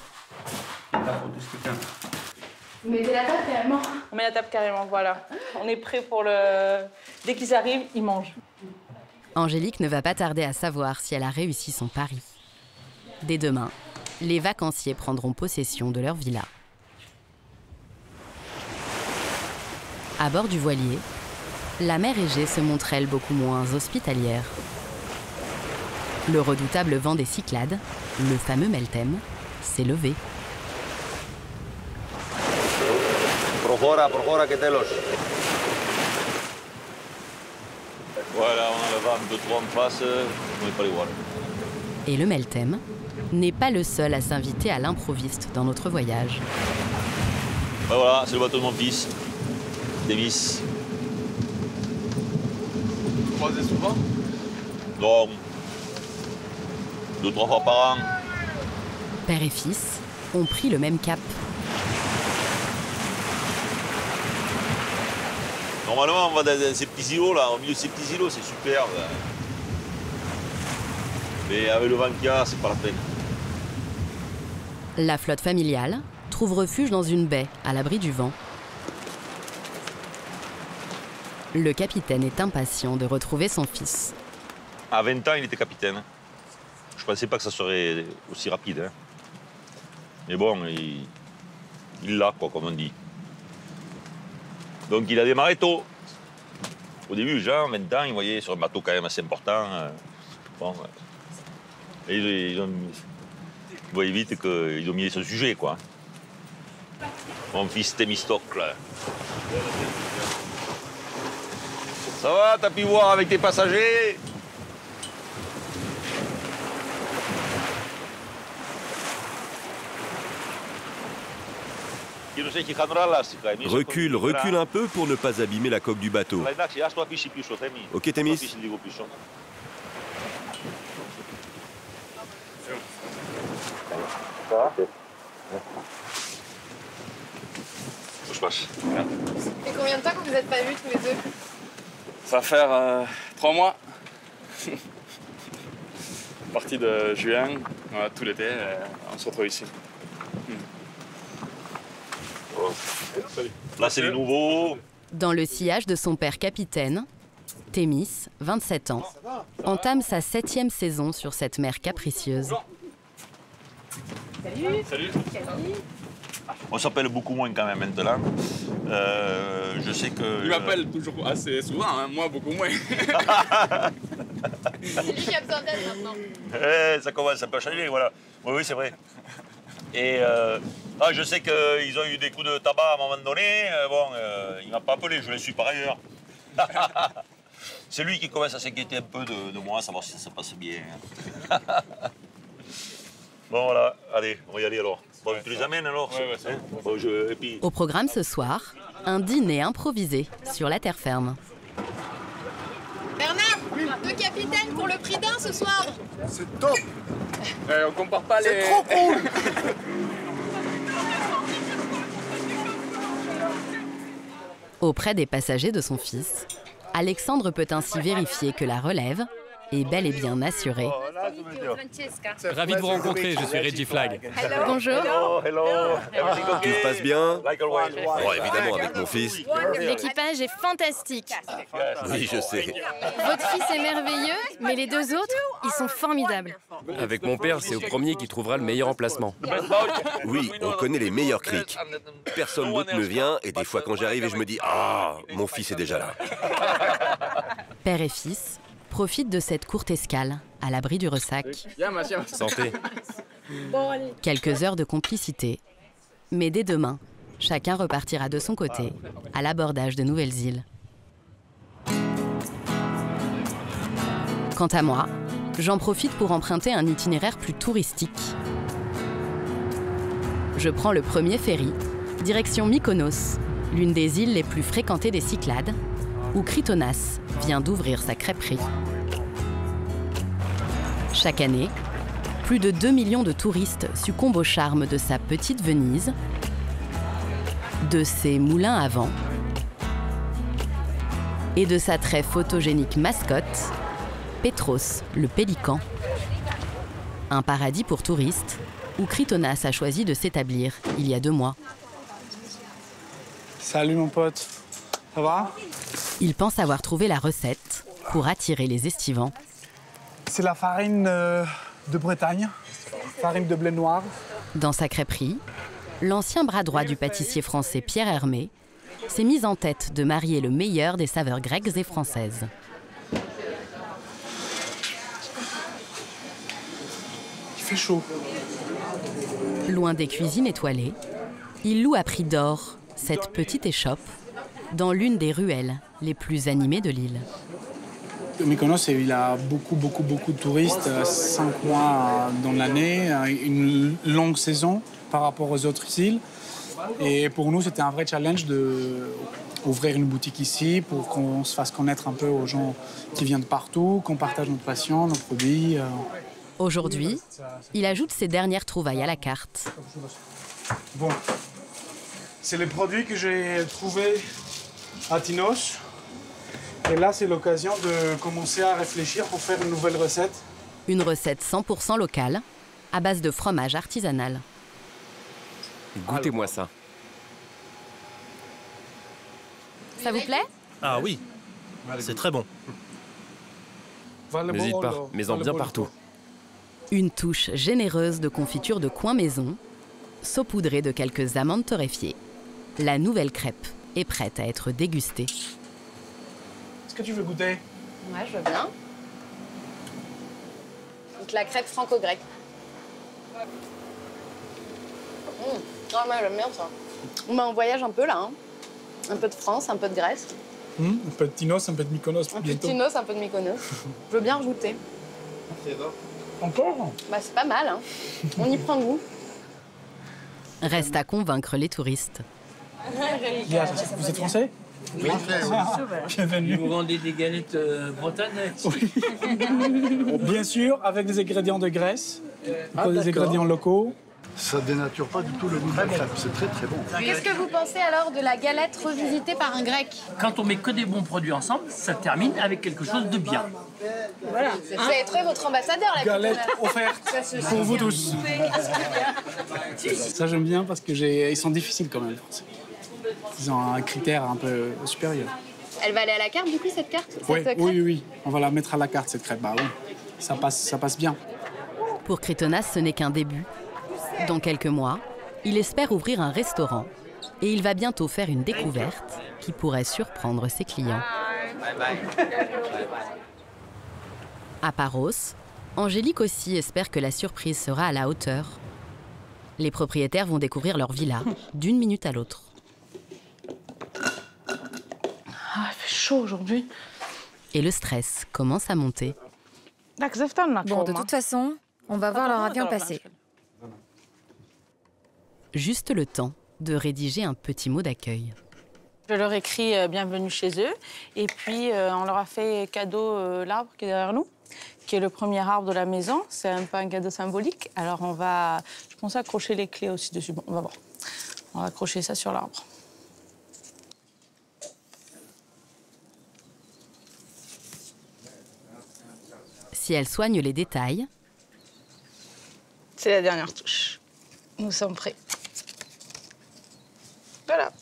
Vous mettez la table carrément? On met la table carrément, voilà. On est prêt pour le... Dès qu'ils arrivent, ils mangent. Angélique ne va pas tarder à savoir si elle a réussi son pari. Dès demain, les vacanciers prendront possession de leur villa. À bord du voilier, la mer Égée se montre, elle, beaucoup moins hospitalière. Le redoutable vent des Cyclades, le fameux Meltem, s'est levé. Voilà, on a le vent de 3 en face, on n'est pas les voir. Et le Meltem n'est pas le seul à s'inviter à l'improviste dans notre voyage. Ben voilà, c'est le bateau de mon fils, Davis. Vous croisez souvent? Non. 2-3 fois par an. Père et fils ont pris le même cap. Normalement, on va dans ces petits îlots, là, au milieu de ces petits îlots, c'est superbe. Mais avec le vent qu'il y a, c'est pas la peine. La flotte familiale trouve refuge dans une baie, à l'abri du vent. Le capitaine est impatient de retrouver son fils. À 20 ans, il était capitaine. Je pensais pas que ça serait aussi rapide. Hein. Mais bon, il l'a, quoi, comme on dit. Donc il a démarré tôt. Au début, genre, 20 ans, il voyait sur un bateau quand même assez important. Bon, et ils voyaient vite qu'ils ont mis ce sujet, quoi. Mon fils Thémistocle, là. Ça va, t'as pu voir avec tes passagers? Recule, recule un peu pour ne pas abîmer la coque du bateau. Ok, Thémis? Et combien de temps que vous n'êtes pas vus tous les deux? Ça va faire 3 mois. Partie de juin, voilà, tout l'été, on se retrouve ici. Là, c'est les nouveaux. Dans le sillage de son père capitaine, Thémis, 27 ans, entame sa 7e saison sur cette mer capricieuse. Salut. Salut. On s'appelle beaucoup moins quand même maintenant. Je sais que... Il m'appelle toujours assez souvent, hein, moi beaucoup moins. C'est lui qui a besoin d'aide maintenant. Ça commence un peu à changer, voilà. Oui, c'est vrai. Et je sais qu'ils ont eu des coups de tabac à un moment donné. Il ne m'a pas appelé, je l'ai su par ailleurs. C'est lui qui commence à s'inquiéter un peu de moi, savoir si ça passe bien. Bon, voilà, allez, on va y aller alors. Bon, tu les amènes alors? Ouais, ça. Bon, et puis... Au programme ce soir, un dîner improvisé sur la terre ferme. Bernard, 2 capitaines pour le prix d'un ce soir. C'est top. On compare pas les... C'est trop cool. Auprès des passagers de son fils, Alexandre peut ainsi vérifier que la relève est bel et bien assurée. Ravi de vous rencontrer, je suis Reggie Flag. Bonjour. Tout se passe bien? Bon, évidemment, avec mon fils. L'équipage est fantastique. Oui, je sais. Votre fils est merveilleux, mais les 2 autres, ils sont formidables. Avec mon père, c'est au premier qui trouvera le meilleur emplacement. Oui, on connaît les meilleurs criques. Personne d'autre ne vient, et des fois quand j'arrive et je me dis « Ah, mon fils est déjà là ». Père et fils profitent de cette courte escale à l'abri du ressac. Santé. Quelques heures de complicité. Mais dès demain, chacun repartira de son côté à l'abordage de nouvelles îles. Quant à moi, j'en profite pour emprunter un itinéraire plus touristique. Je prends le premier ferry, direction Mykonos, l'une des îles les plus fréquentées des Cyclades, où Chrytonas vient d'ouvrir sa crêperie. Chaque année, plus de 2 millions de touristes succombent au charme de sa petite Venise, de ses moulins à vent et de sa très photogénique mascotte, Petros, le pélican. Un paradis pour touristes où Chrytonas a choisi de s'établir il y a 2 mois. Salut mon pote, ça va? Il pense avoir trouvé la recette pour attirer les estivants. C'est la farine de Bretagne, farine de blé noir. Dans sa crêperie, l'ancien bras droit du pâtissier français Pierre Hermé s'est mis en tête de marier le meilleur des saveurs grecques et françaises. Il fait chaud. Loin des cuisines étoilées, il loue à prix d'or cette petite échoppe dans l'une des ruelles les plus animées de l'île. Mykonos, il a beaucoup de touristes, 5 mois dans l'année, une longue saison par rapport aux autres îles. Et pour nous, c'était un vrai challenge d'ouvrir une boutique ici pour qu'on se fasse connaître un peu aux gens qui viennent de partout, qu'on partage notre passion, nos produits. Aujourd'hui, il ajoute ses dernières trouvailles à la carte. Bon, c'est les produits que j'ai trouvés à Tinos. Et là, c'est l'occasion de commencer à réfléchir pour faire une nouvelle recette. Une recette 100% locale, à base de fromage artisanal. Goûtez-moi ça. Ça vous plaît? Ah oui, c'est très bon. N'hésite pas, mets-en bien partout. Une touche généreuse de confiture de coin maison, saupoudrée de quelques amandes torréfiées. La nouvelle crêpe est prête à être dégustée. Est-ce que tu veux goûter? Ouais, je veux bien. Donc la crêpe franco-grecque. Ah, moi, j'aime bien ça. On voyage un peu là. Hein. Un peu de France, un peu de Grèce. Un peu de Tinos, un peu de Mykonos. Un peu de Tinos, un peu de Mykonos. Je veux bien goûter. Encore? Bah, c'est pas mal. Hein. On y prend goût. Reste à convaincre les touristes. Vous êtes français? Oui, bienvenue. Vous vendez des galettes bretonnes? Oui. Bien sûr, avec des ingrédients de Grèce, des ingrédients locaux. Ça dénature pas du tout le goût de la crêpe, c'est très bon. Qu'est-ce que vous pensez alors de la galette revisitée par un grec? Quand on met que des bons produits ensemble, ça termine avec quelque chose de bien. Voilà. Vous avez trouvé votre ambassadeur, la galette offerte pour vous tous. Ça j'aime bien parce que ils sont difficiles quand même. ils ont un critère un peu supérieur. Elle va aller à la carte, du coup, cette carte? Oui. On va la mettre à la carte, cette crêpe. Bah oui, ça passe bien. Pour Kritonas, ce n'est qu'un début. Dans quelques mois, il espère ouvrir un restaurant et il va bientôt faire une découverte qui pourrait surprendre ses clients. À Paros, Angélique aussi espère que la surprise sera à la hauteur. Les propriétaires vont découvrir leur villa d'une minute à l'autre. Ah, il fait chaud aujourd'hui. Et le stress commence à monter. Bon, de toute façon, on va voir leur avion passer. Juste le temps de rédiger un petit mot d'accueil. Je leur écris bienvenue chez eux. Et puis, on leur a fait cadeau l'arbre qui est derrière nous, qui est le premier arbre de la maison. C'est un peu un cadeau symbolique. Alors, je pense accrocher les clés aussi dessus. Bon, on va voir. On va accrocher ça sur l'arbre. Si elle soigne les détails... C'est la dernière touche. Nous sommes prêts. Voilà.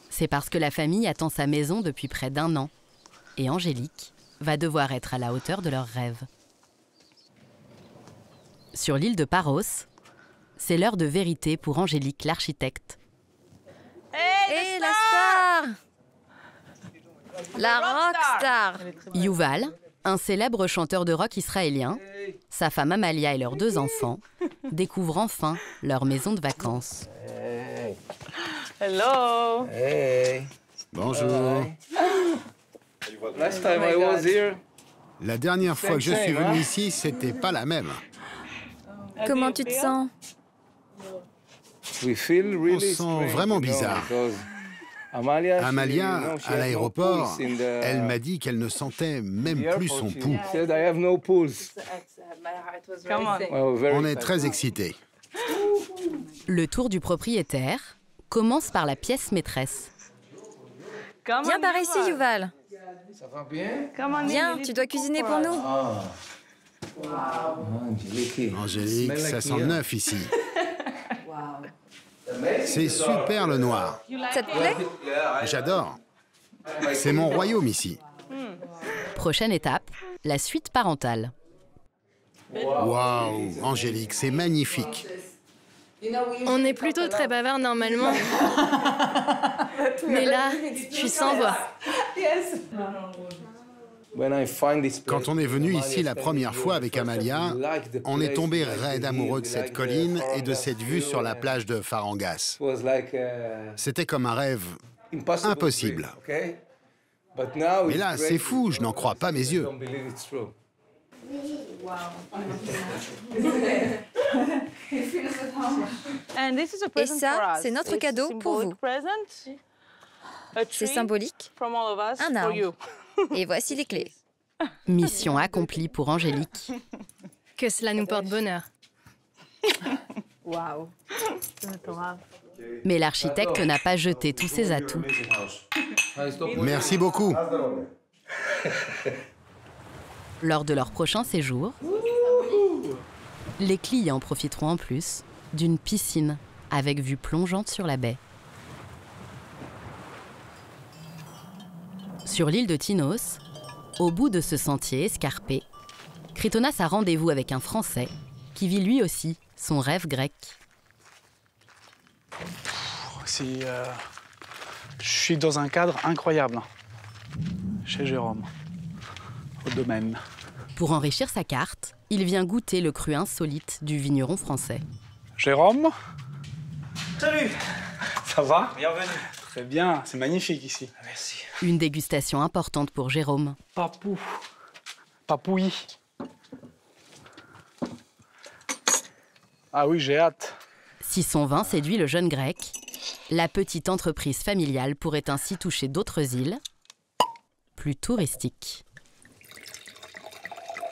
C'est parce que la famille attend sa maison depuis près d'1 an. Et Angélique va devoir être à la hauteur de leurs rêves. Sur l'île de Paros, c'est l'heure de vérité pour Angélique, l'architecte. Hé, la star! La rockstar! Yuval, un célèbre chanteur de rock israélien, sa femme Amalia et leurs 2 enfants découvrent enfin leur maison de vacances. Hey. Hello. Hey. Bonjour. Last time I was here. La dernière fois que je suis venu ici, c'était pas la même. Comment tu te sens? On se sent vraiment bizarre. Amalia, à l'aéroport, elle m'a dit qu'elle ne sentait même plus son pouls. On est très excités. Le tour du propriétaire commence par la pièce maîtresse. Viens par ici, Yuval. Ça va bien? Viens, tu dois cuisiner pour nous. Angélique, ça sent neuf ici. C'est super le noir. Ça te plaît? J'adore. C'est mon royaume ici. Prochaine étape, la suite parentale. Waouh, Angélique, c'est magnifique. On est plutôt très bavard normalement. Mais là, je suis sans voix. Quand on est venu ici la première fois avec Amalia, on est tombé raide amoureux de cette colline et de cette vue sur la plage de Farangas. C'était comme un rêve impossible. Mais là, c'est fou, je n'en crois pas mes yeux. Et ça, c'est notre cadeau pour vous. C'est symbolique. Un arbre. Et voici les clés. Mission accomplie pour Angélique. Que cela nous porte bonheur. Waouh. Mais l'architecte n'a pas jeté tous ses atouts. Merci beaucoup. Lors de leur prochain séjour, les clients profiteront en plus d'une piscine avec vue plongeante sur la baie. Sur l'île de Tinos, au bout de ce sentier escarpé, Kritonas a rendez-vous avec un Français qui vit lui aussi son rêve grec. Je suis dans un cadre incroyable, chez Jérôme, au domaine. Pour enrichir sa carte, il vient goûter le cru insolite du vigneron français. Jérôme? Salut! Ça va? Bienvenue. Très bien, c'est magnifique ici. Merci. Une dégustation importante pour Jérôme. Papou. Papouille. Ah oui, j'ai hâte. Si son vin séduit le jeune grec, la petite entreprise familiale pourrait ainsi toucher d'autres îles plus touristiques.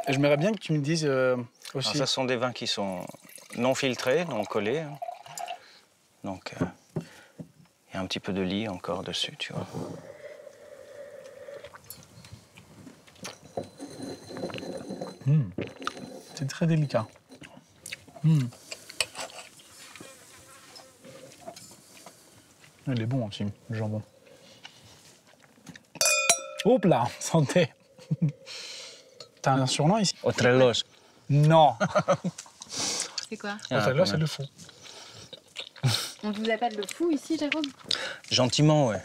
J'aimerais bien que tu me dises aussi... Alors ça sont des vins qui sont non filtrés, non collés. Donc, il y a un petit peu de lit encore dessus, tu vois. C'est très délicat. Il est bon aussi, le jambon. Oups là, santé. T'as un surnom ici? Otrelos. Non. C'est quoi? Otrelos, c'est le fou. On vous appelle le fou ici, Jérôme? Gentiment, ouais.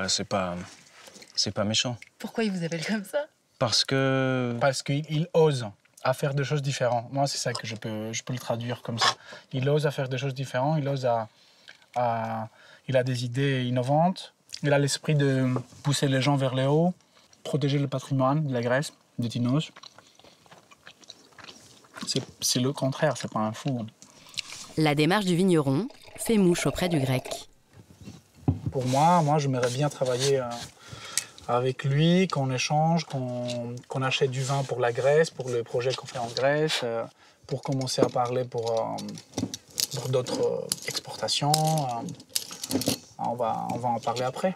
C'est pas méchant. Pourquoi il vous appelle comme ça? Parce qu'il ose à faire des choses différentes. Moi, c'est ça que je peux le traduire comme ça. Il ose à faire des choses différentes, il ose il a des idées innovantes, il a l'esprit de pousser les gens vers le haut, protéger le patrimoine de la Grèce, de Tinos. C'est le contraire, c'est pas un fou. La démarche du vigneron fait mouche auprès du grec. Pour moi, j'aimerais bien travailler avec lui, qu'on échange, qu'on achète du vin pour la Grèce, pour le projet qu'on fait en Grèce, pour commencer à parler pour d'autres exportations. On va en parler après.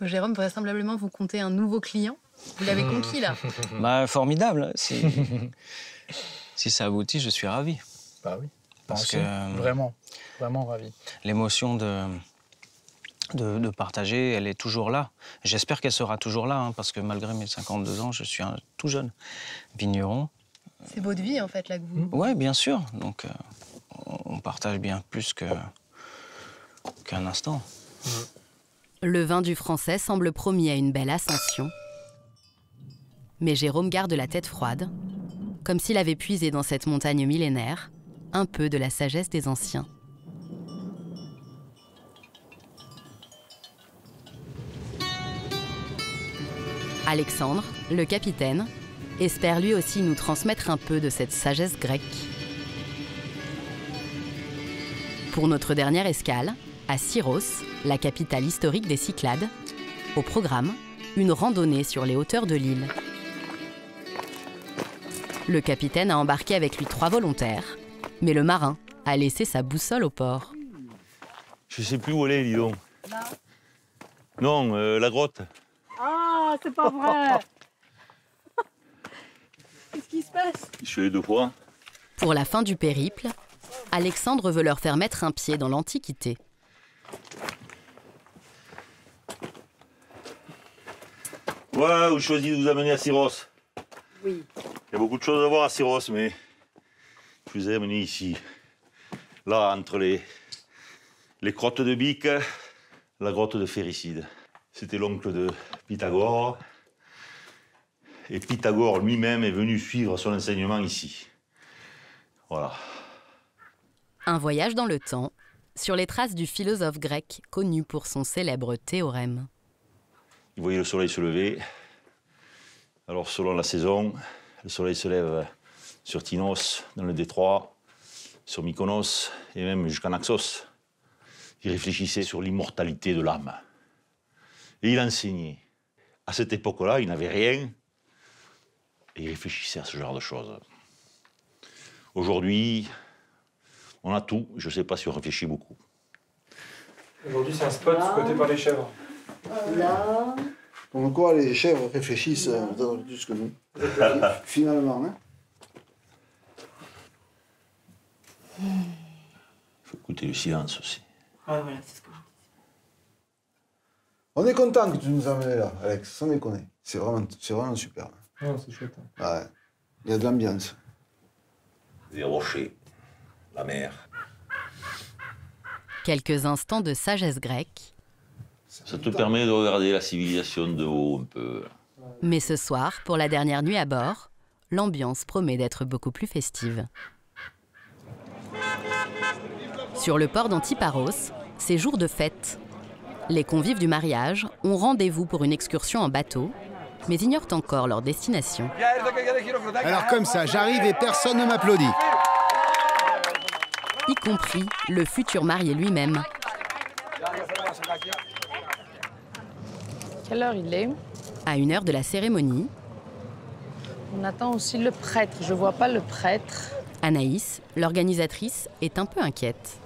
Jérôme, vraisemblablement, vous comptez un nouveau client. Vous l'avez conquis, là. Bah, formidable. Si ça aboutit, je suis ravi. Bah oui. Parce que vraiment ravi. L'émotion de partager, elle est toujours là. J'espère qu'elle sera toujours là, hein, parce que malgré mes 52 ans, je suis un tout jeune vigneron. C'est votre vie, en fait, là, que vous... Oui, bien sûr. Donc, on partage bien plus qu'un instant. Le vin du Français semble promis à une belle ascension. Mais Jérôme garde la tête froide, comme s'il avait puisé dans cette montagne millénaire un peu de la sagesse des anciens. Alexandre, le capitaine, espère lui aussi nous transmettre un peu de cette sagesse grecque. Pour notre dernière escale, à Syros, la capitale historique des Cyclades, au programme, une randonnée sur les hauteurs de l'île. Le capitaine a embarqué avec lui 3 volontaires, mais le marin a laissé sa boussole au port. Je sais plus où elle est, dis donc. Là. Non, la grotte. Ah, c'est pas vrai. Qu'est-ce qui se passe? Je suis allé 2 fois. Pour la fin du périple, Alexandre veut leur faire mettre un pied dans l'Antiquité. Ouais, vous choisissez de vous amener à Syros. Oui. Il y a beaucoup de choses à voir à Syros, mais je vous ai amené ici. Là, entre les grottes de Bic, la grotte de Phéricide. C'était l'oncle de Pythagore. Et Pythagore lui-même est venu suivre son enseignement ici. Voilà. Un voyage dans le temps, sur les traces du philosophe grec connu pour son célèbre théorème. Il voyait le soleil se lever. Alors, selon la saison, le soleil se lève sur Tinos, dans le détroit, sur Mykonos et même jusqu'à Naxos. Il réfléchissait sur l'immortalité de l'âme. Et il enseignait. À cette époque-là, il n'avait rien. Et il réfléchissait à ce genre de choses. Aujourd'hui, on a tout. Je ne sais pas si on réfléchit beaucoup. Aujourd'hui, c'est un spot côté par les chèvres. Là. Comme quoi, les chèvres réfléchissent plus que nous. Finalement, hein. Il faut écouter le silence aussi. Ah, voilà, c'est ce que je dis. On est content que tu nous amènes là, Alex, sans déconner. C'est vraiment super. Ouais, c'est chouette. Ouais. Il y a de l'ambiance. Les rochers, la mer. Quelques instants de sagesse grecque. Ça te permet de regarder la civilisation de haut un peu. Mais ce soir, pour la dernière nuit à bord, l'ambiance promet d'être beaucoup plus festive. Sur le port d'Antiparos, c'est jour de fête. Les convives du mariage ont rendez-vous pour une excursion en bateau, mais ignorent encore leur destination. Alors comme ça, j'arrive et personne ne m'applaudit. Y compris le futur marié lui-même. Quelle heure il est? À 1 heure de la cérémonie, On attend aussi le prêtre. Je vois pas le prêtre. Anaïs, l'organisatrice, est un peu inquiète.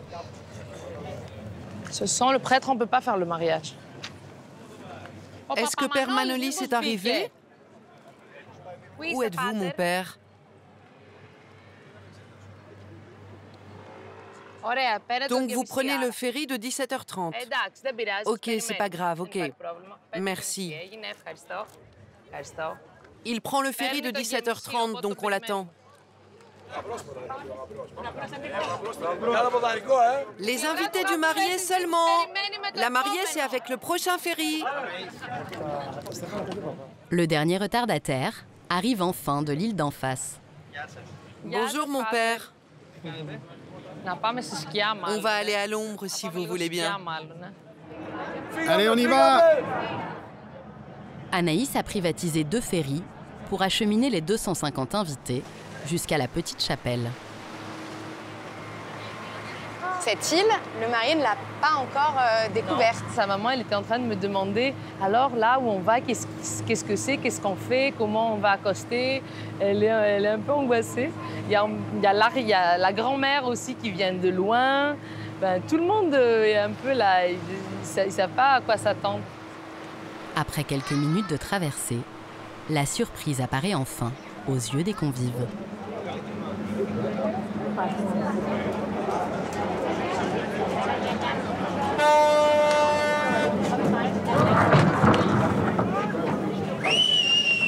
Ce sans le prêtre, on peut pas faire le mariage. Est-ce que Père Manolis est arrivé? Où êtes-vous, mon père? Où êtes-vous, mon père? Donc vous prenez le ferry de 17h30. Ok, c'est pas grave, ok. Merci. Il prend le ferry de 17h30, donc on l'attend. Les invités du marié seulement. La mariée, c'est avec le prochain ferry. Le dernier retardataire arrive enfin de l'île d'en face. Bonjour mon père. On va aller à l'ombre si vous voulez bien. Allez, on y va! Anaïs a privatisé 2 ferries pour acheminer les 250 invités jusqu'à la petite chapelle. Cette île, le marié ne l'a pas encore découverte. Sa maman, elle était en train de me demander, alors là où on va, qu'est-ce que c'est, qu'est-ce qu'on fait, comment on va accoster. Elle est un peu angoissée. Il y a la grand-mère aussi qui vient de loin. Ben, tout le monde est un peu là, ils ne savent pas à quoi s'attendre. Après quelques minutes de traversée, la surprise apparaît enfin aux yeux des convives.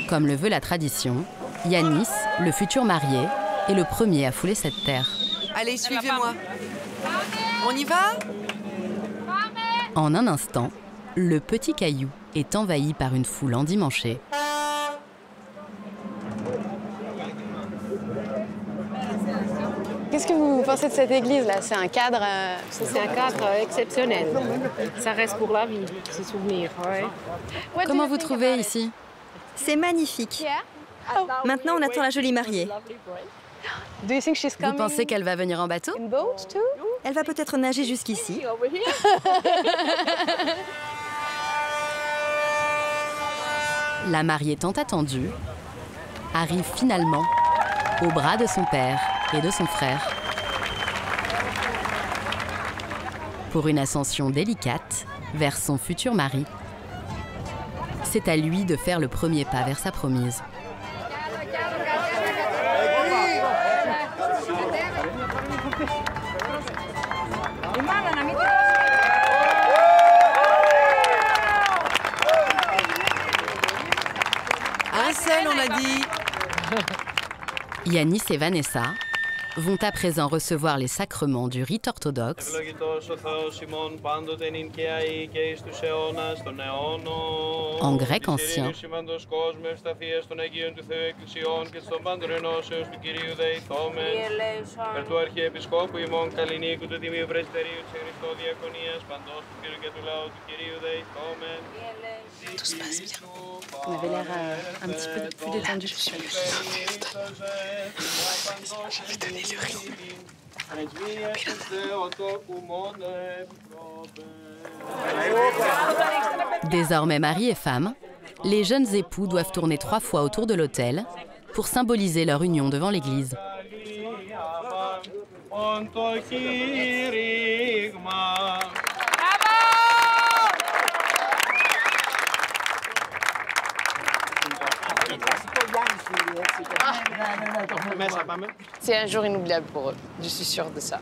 Comme le veut la tradition, Yanis, le futur marié, est le premier à fouler cette terre. Allez, suivez-moi. On y va? En un instant, le petit caillou est envahi par une foule endimanchée. Qu'est-ce que vous pensez de cette église-là? C'est un cadre... C'est un cadre exceptionnel. Ça reste pour la vie, ce souvenir. Ouais. Comment vous trouvez ici? C'est magnifique. Maintenant, on attend la jolie mariée. Vous pensez qu'elle va venir en bateau? Elle va peut-être nager jusqu'ici. La mariée tant attendue arrive finalement au bras de son père et de son frère. Pour une ascension délicate vers son futur mari. C'est à lui de faire le premier pas vers sa promise. Un seul, on a dit. Yanis et Vanessa vont à présent recevoir les sacrements du rite orthodoxe en grec ancien Tout se passe bien. On avait l'air un petit peu plus détendu. Je suis j'avais donné le riz. Désormais mari et femme, les jeunes époux doivent tourner 3 fois autour de l'autel pour symboliser leur union devant l'église. C'est un jour inoubliable pour eux, je suis sûre de ça.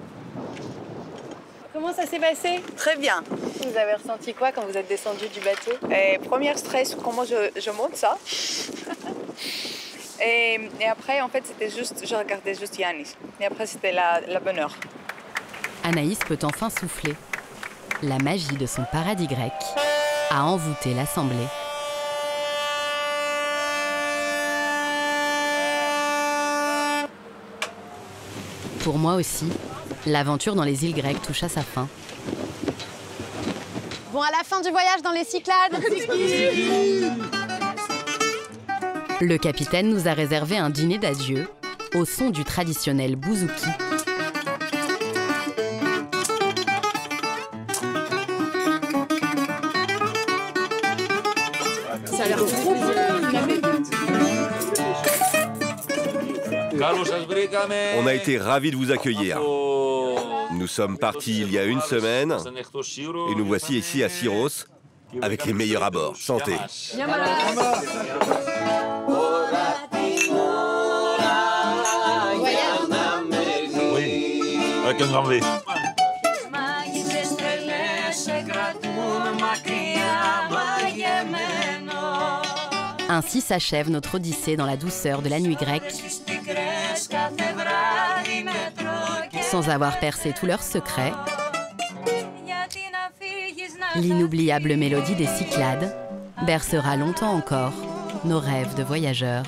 Comment ça s'est passé? Très bien. Vous avez ressenti quoi quand vous êtes descendu du bateau? Premier stress, comment je monte ça. Et après, en fait, c'était juste, je regardais juste Yanis. Et après, c'était la bonne heure. Anaïs peut enfin souffler. La magie de son paradis grec a envoûté l'assemblée. Pour moi aussi, l'aventure dans les îles grecques touche à sa fin. Bon, à la fin du voyage dans les Cyclades. Le capitaine nous a réservé un dîner d'adieu au son du traditionnel bouzouki. Ça a l'air trop bon. On a été ravis de vous accueillir. Nous sommes partis il y a 1 semaine et nous voici ici à Syros avec les meilleurs à bord. Santé. Oui, avec un grand V. Ainsi s'achève notre odyssée dans la douceur de la nuit grecque, sans avoir percé tous leurs secrets. L'inoubliable mélodie des Cyclades bercera longtemps encore nos rêves de voyageurs.